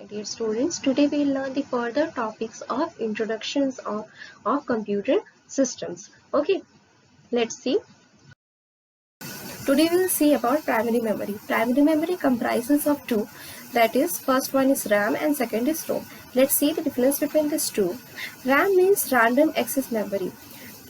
dear students. Today we will learn the further topics of introductions of computer systems. Okay, let's see. Today we will see about primary memory. Primary memory comprises of two. That is, first one is RAM and second is ROM. Let's see the difference between these two. RAM means random access memory.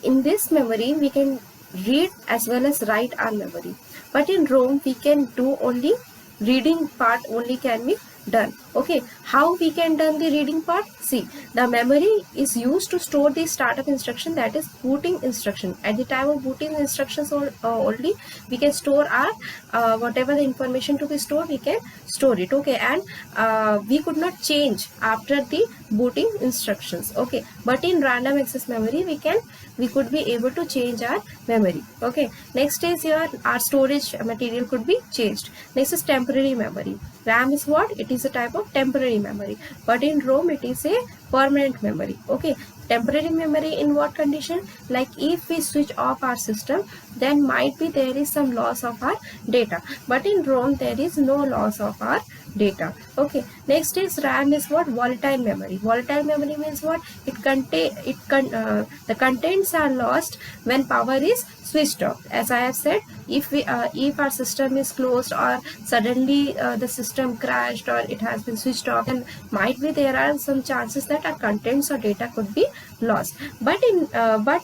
In this memory, we can read as well as write our memory. But in ROM, we can do only reading part only can be done. Okay, how we can done the reading part? See, the memory is used to store the startup instruction, that is booting instruction. At the time of booting instructions only we can store our whatever the information to be stored, we can store it. Okay, and we could not change after the booting instructions. Okay, but in random access memory we could be able to change our memory. Okay, next is here our storage material could be changed. Next is temporary memory. RAM is what? It is a type of temporary memory, but in ROM it is a permanent memory. Okay, temporary memory in what condition? Like if we switch off our system, then might be there is some loss of our data, but in ROM there is no loss of our data. Okay, next is RAM is what? Volatile memory. Volatile memory means what? The contents are lost when power is switched off. As I have said, if our system is closed or suddenly the system crashed or it has been switched off, then might be there are some chances that our contents or data could be lost. But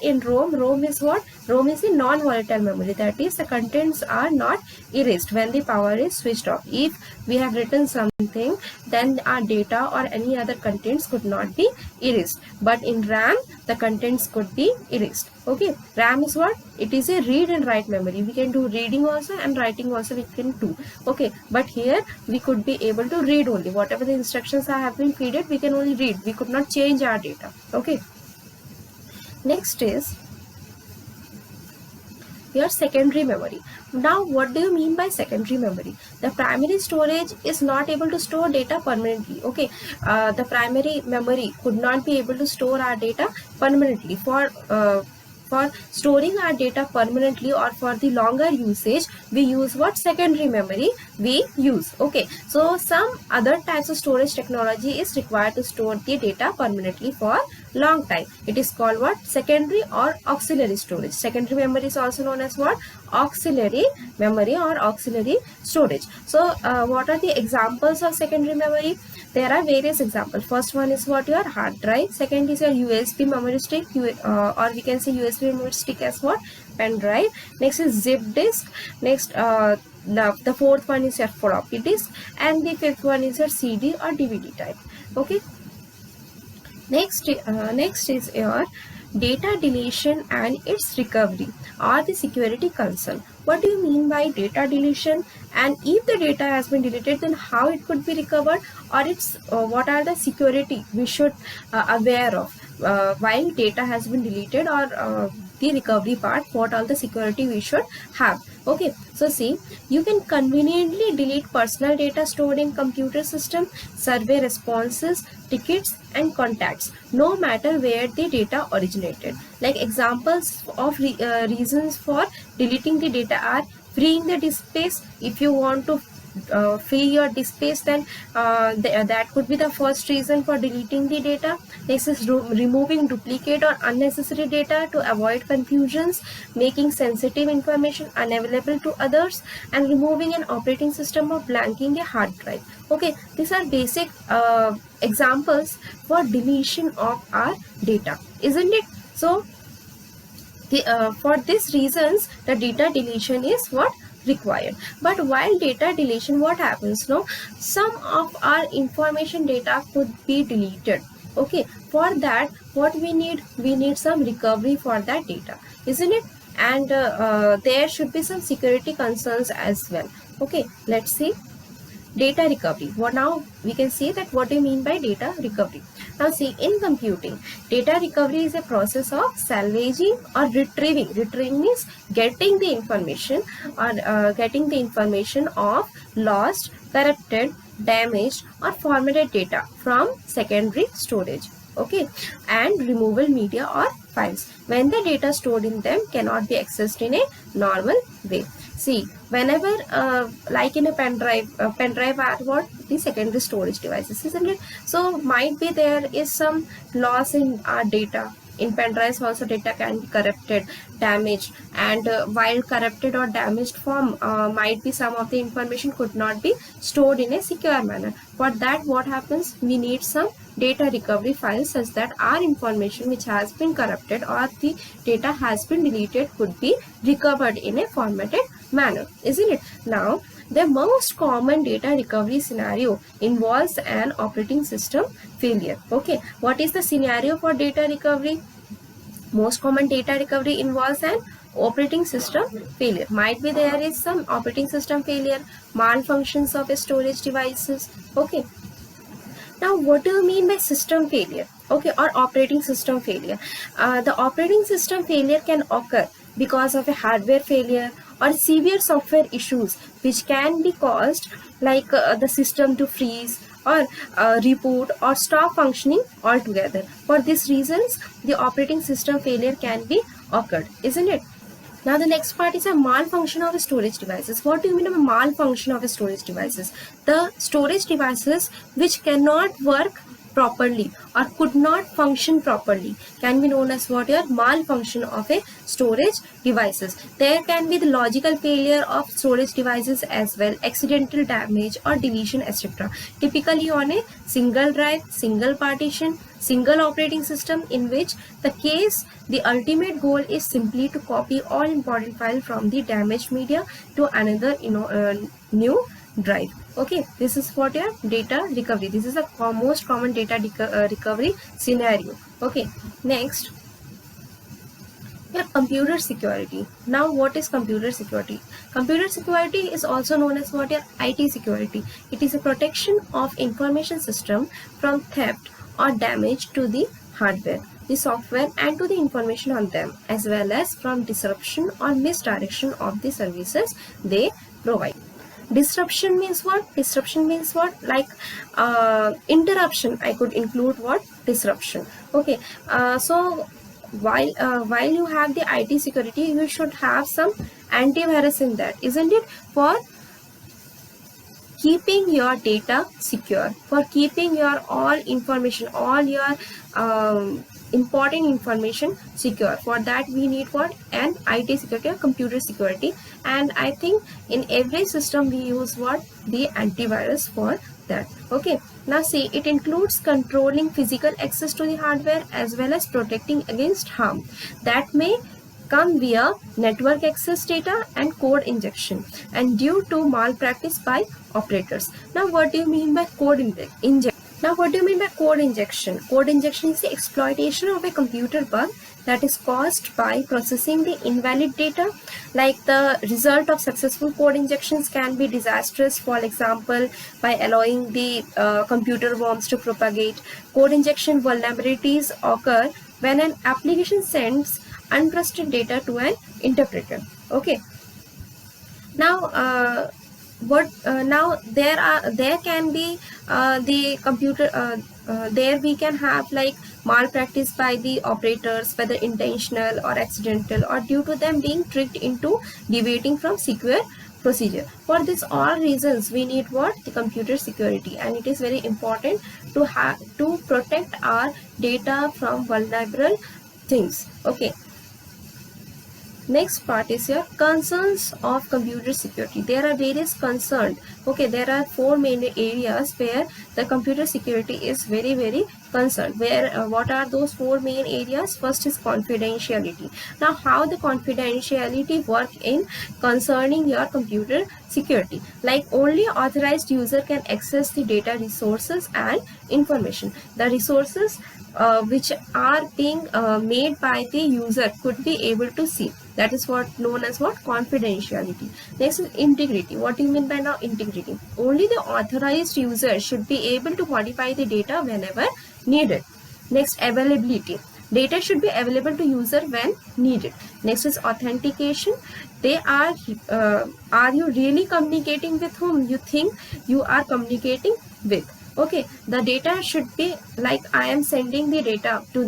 in ROM is what? ROM is a non-volatile memory. That is, the contents are not erased when the power is switched off. If we have written something, then our data or any other contents could not be erased. But in RAM, the contents could be erased. Okay, RAM is what? It is a read and write memory. We can do reading also and writing also we can do. Okay, but here we could be able to read only. Whatever the instructions have been fed, we can only read. We could not change our data. Okay. Next is your secondary memory. Now, what do you mean by secondary memory? The primary storage is not able to store data permanently. Okay, the primary memory could not be able to store our data permanently. For storing our data permanently or for the longer usage, we use what? Secondary memory we use. Okay, so some other types of storage technology is required to store the data permanently for long time. It is called what? Secondary or auxiliary storage. Secondary memory is also known as what? Auxiliary memory or auxiliary storage. So what are the examples of secondary memory? There are various examples. First one is what? Your hard drive. Second is your USB memory stick, or we can say USB memory stick as what? Pen drive. Next is zip disk. Next, the fourth one is your floppy disk, and the fifth one is your CD or DVD type. Okay. Next is your data deletion and its recovery or the security concern. What do you mean by data deletion? And if the data has been deleted, then how it could be recovered, or it's what are the security we should aware of while data has been deleted, or the recovery part, what all the security we should have. Okay, so see, you can conveniently delete personal data stored in computer system, survey responses, tickets and contacts, no matter where the data originated. Like examples of reasons for deleting the data are freeing the disk space. If you want to free your disk space, then that could be the first reason for deleting the data. Next is removing duplicate or unnecessary data to avoid confusions, making sensitive information unavailable to others, and removing an operating system or blanking a hard drive. Okay, these are basic examples for deletion of our data, isn't it? So for these reasons, the data deletion is what? Required. But while data deletion, what happens? No, some of our information data could be deleted. Okay, for that what we need some recovery for that data, isn't it? And there should be some security concerns as well. Okay, let's see data recovery. What now we can say that what do you mean by data recovery? Now see, in computing, data recovery is a process of salvaging or retrieving. Retrieving means getting the information, or getting the information of lost, corrupted, damaged or formatted data from secondary storage. Okay, and removal media or files when the data stored in them cannot be accessed in a normal way. See, whenever like in a pen drive are what the secondary storage devices, isn't it? So might be there is some loss in our data. In pen drives also data can be corrupted, damaged, and while corrupted or damaged form, might be some of the information could not be stored in a secure manner. For that, what happens, we need some data recovery files such that our information which has been corrupted or the data has been deleted could be recovered in a formatted manner, isn't it? Now, the most common data recovery scenario involves an operating system failure. Okay, what is the scenario for data recovery? Most common data recovery involves an operating system failure. Might be there is some operating system failure, malfunctions of storage devices. Okay, now what do you mean by system failure? Okay, or operating system failure? The operating system failure can occur because of a hardware failure or severe software issues which can be caused like the system to freeze or reboot or stop functioning altogether. For these reasons, the operating system failure can be occurred, isn't it? Now the next part is a malfunction of storage devices. What do you mean by malfunction of storage devices? The storage devices which cannot work properly or could not function properly can be known as what your malfunction of a storage devices. There can be the logical failure of storage devices as well, accidental damage or deletion, etc. Typically on a single drive, single partition, single operating system, in which the case the ultimate goal is simply to copy all important file from the damaged media to another new drive. Okay, this is what your data recovery. This is the most common data recovery scenario. Okay, next, your computer security. Now what is computer security? Computer security is also known as what your IT security. It is a protection of information system from theft or damage to the hardware, the software, and to the information on them, as well as from disruption or misdirection of the services they provide. Disruption means what? Disruption means what? Like interruption. I could include what? Disruption. Okay. So while you have the IT security, you should have some antivirus in that, isn't it? For keeping your data secure, for keeping your all information, all your important information secure. For that we need what? An IT security or computer security. And I think in every system we use what? The antivirus for that. Okay, now see, it includes controlling physical access to the hardware as well as protecting against harm that may come via network access data and code injection and due to malpractice by operators. Now what do you mean by code injection? Now what do you mean by code injection? Code injection is the exploitation of a computer bug that is caused by processing the invalid data. Like the result of successful code injections can be disastrous, for example, by allowing the computer worms to propagate. Code injection vulnerabilities occur when an application sends untrusted data to an interpreter. Okay. Now now there can be the computer there we can have like malpractice by the operators, whether intentional or accidental, or due to them being tricked into deviating from secure procedure. For this all reasons we need what? The computer security, and it is very important to have to protect our data from vulnerable things. Okay. Next part is your concerns of computer security. There are various concerns. Okay, there are four main areas where the computer security is very concerned. Where what are those four main areas? First is confidentiality. Now how the confidentiality work in concerning your computer security? Like only authorized user can access the data, resources and information. The resources which are being made by the user could be able to see. That is what known as what? Confidentiality. Next is integrity. What do you mean by now integrity? Only the authorized user should be able to modify the data whenever needed. Next, availability. Data should be available to user when needed. Next is authentication. They are you really communicating with whom you think you are communicating with? Okay, the data should be like I am sending the data to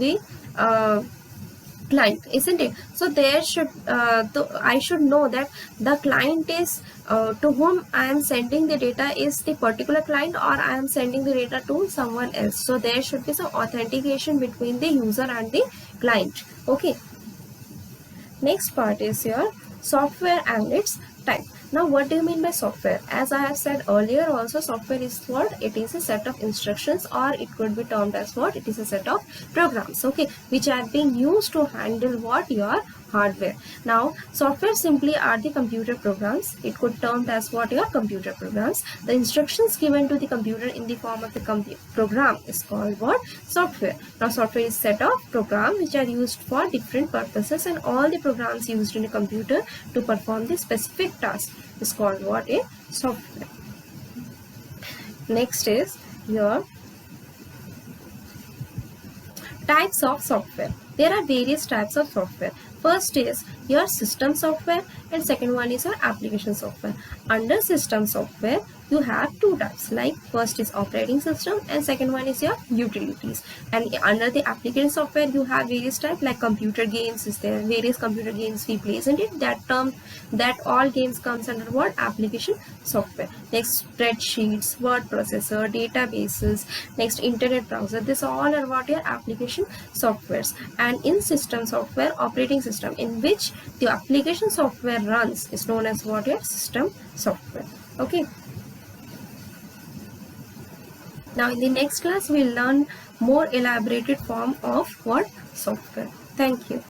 client, isn't it? So there should I should know that the client is to whom I am sending the data is the particular client, or I am sending the data to someone else. So there should be some authentication between the user and the client. Okay, next part is your software and its type. Now what do you mean by software? As I have said earlier also, software is what? It is a set of instructions, or it could be termed as what? It is a set of programs, okay, which are being used to handle what? Your hardware. Now software simply are the computer programs. It could termed as what? Your computer programs. The instructions given to the computer in the form of the program is called what? Software. Now software is set of programs which are used for different purposes, and all the programs used in a computer to perform the specific task is called what? A software. Next is your types of software. There are various types of software. First is your system software, and second one is your application software. Under system software, you have two types, like first is operating system and second one is your utilities. And under the application software, you have various types, like computer games is there, various computer games we play, isn't it? That all games comes under what? Application software. Next, spreadsheets, word processor, databases, next internet browser. This all are what? Your application softwares. And in system software, operating system in which the application software runs is known as what? Your system software. Okay. Now in the next class, we'll learn more elaborated form of what? Software. Thank you.